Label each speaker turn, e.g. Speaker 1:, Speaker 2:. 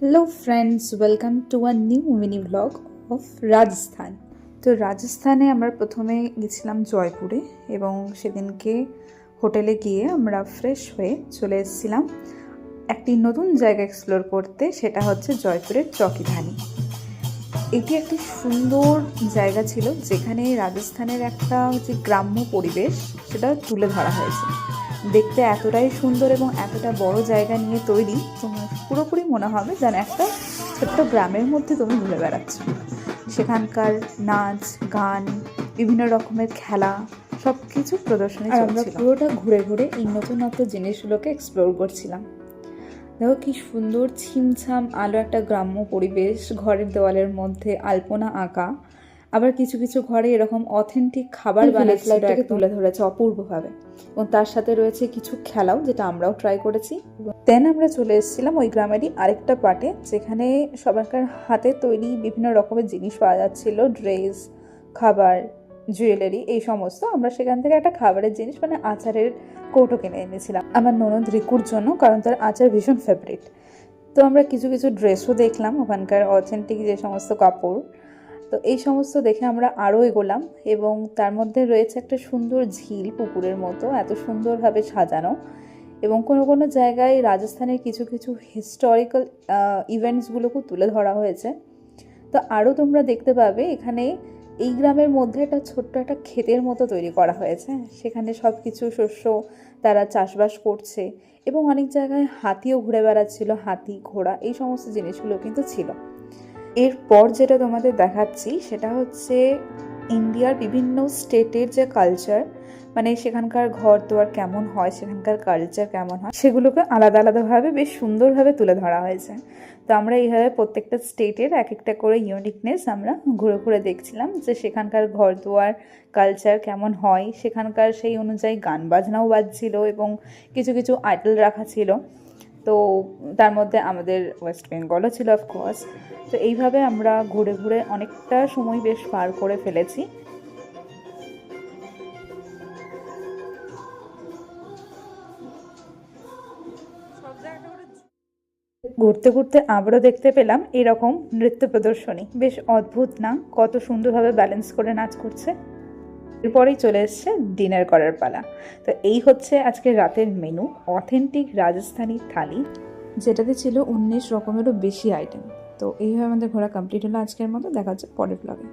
Speaker 1: Hello friends, welcome to a new mini blog of Rajasthan. তো রাজস্থানে আমরা প্রথমে গেছিলাম জয়পুরে এবং সেদিনকে হোটেলে গিয়ে আমরা ফ্রেশ হয়ে চলে এসেছিলাম একটি নতুন জায়গা এক্সপ্লোর করতে, সেটা হচ্ছে জয়পুরের চকিধানি। এটি একটি সুন্দর জায়গা ছিল যেখানে রাজস্থানের একটা যে গ্রাম্য পরিবেশ সেটা তুলে ধরা হয়েছে। দেখতে এতটাই সুন্দর এবং এতটা বড় জায়গা নিয়ে তৈরি, তোমার পুরোপুরি মনে হবে যেন একটা ছোট্ট গ্রামের মধ্যে তুমি ঘুরে বেড়াচ্ছ। সেখানকার নাচ গান, বিভিন্ন রকমের খেলা, সব কিছু প্রদর্শনী চলছিল। আমরা পুরোটা ঘুরে ঘুরে এই নতুনত্ব জিনিসগুলোকে এক্সপ্লোর করছিলাম। দেখো কি সুন্দর ছিমছাম আলো একটা গ্রাম্য পরিবেশ, ঘরের দেওয়ালের মধ্যে আলপনা আঁকা, আবার কিছু কিছু ঘরে এরকম অথেন্টিক খাবার বানাচ্ছিল, তুলে ধরেছে অপূর্বভাবে। এবং তার সাথে রয়েছে কিছু খেলাও, যেটা আমরাও ট্রাই করেছি। দেন আমরা চলে এসেছিলাম ওই গ্রামেরই আরেকটা পার্টে, যেখানে সবাইকার হাতে তৈরি বিভিন্ন রকমের জিনিস পাওয়া যাচ্ছিল, ড্রেস, খাবার, জুয়েলারি, এই সমস্ত। আমরা সেখান থেকে একটা খাবারের জিনিস মানে আচারের কৌটো কিনে এনেছিলাম আমার ননদ রিকুর জন্য, কারণ তার আচার ভীষণ ফেভারিট। তো আমরা কিছু কিছু ড্রেসও দেখলাম, ওখানকার অথেন্টিক যে সমস্ত কাপড়। তো এই সমস্ত দেখে আমরা আরও এগোলাম এবং তার মধ্যে রয়েছে একটা সুন্দর ঝিল, পুকুরের মতো, এত সুন্দরভাবে সাজানো। এবং কোনো কোনো জায়গায় রাজস্থানের কিছু কিছু হিস্টোরিক্যাল ইভেন্টসগুলোকেও তুলে ধরা হয়েছে। তো আরও তোমরা দেখতে পাবে এখানে এই গ্রামের মধ্যে একটা ছোট্ট একটা ক্ষেতের মতো তৈরি করা হয়েছে, সেখানে সব কিছু শস্য তারা চাষবাস করছে এবং অনেক জায়গায় হাতিও ঘুরে বেড়াচ্ছিল, হাতি, ঘোড়া, এই সমস্ত জিনিসগুলো কিন্তু ছিল। এরপর যেটা তোমাদের দেখাচ্ছি সেটা হচ্ছে ইন্ডিয়ার বিভিন্ন স্টেটের যে কালচার, মানে সেখানকার ঘর দুয়ার কেমন হয়, সেখানকার কালচার কেমন হয়, সেগুলোকে আলাদা আলাদাভাবে বেশ সুন্দরভাবে তুলে ধরা হয়েছে। তো আমরা এইভাবে প্রত্যেকটা স্টেটের এক একটা করে ইউনিকনেস আমরা ঘুরে ঘুরে দেখছিলাম, যে সেখানকার ঘর দুয়ার কালচার কেমন হয়, সেখানকার সেই অনুযায়ী গান বাজনাও বাজছিল এবং কিছু কিছু আইডল রাখা ছিল। তো তার মধ্যে আমাদের ওয়েস্ট বেঙ্গলও ছিল অফকোর্স। তো এইভাবে আমরা ঘুরে ঘুরে অনেকটা সময় বেশ পার করে ফেলেছি। ঘুরতে ঘুরতে আবারও দেখতে পেলাম এরকম নৃত্য প্রদর্শনী, বেশ অদ্ভুত না, কত সুন্দরভাবে ব্যালেন্স করে নাচ করছে। এরপরেই চলে এসছে ডিনার করার পালা। তো এই হচ্ছে আজকে রাতের মেনু, অথেন্টিক রাজস্থানি থালি, যেটাতে ছিল 19 রকমেরও বেশি আইটেম। তো এইভাবে আমাদের ঘোরা কমপ্লিট হলো আজকের মতো। দেখা হচ্ছে পরের ব্লগে।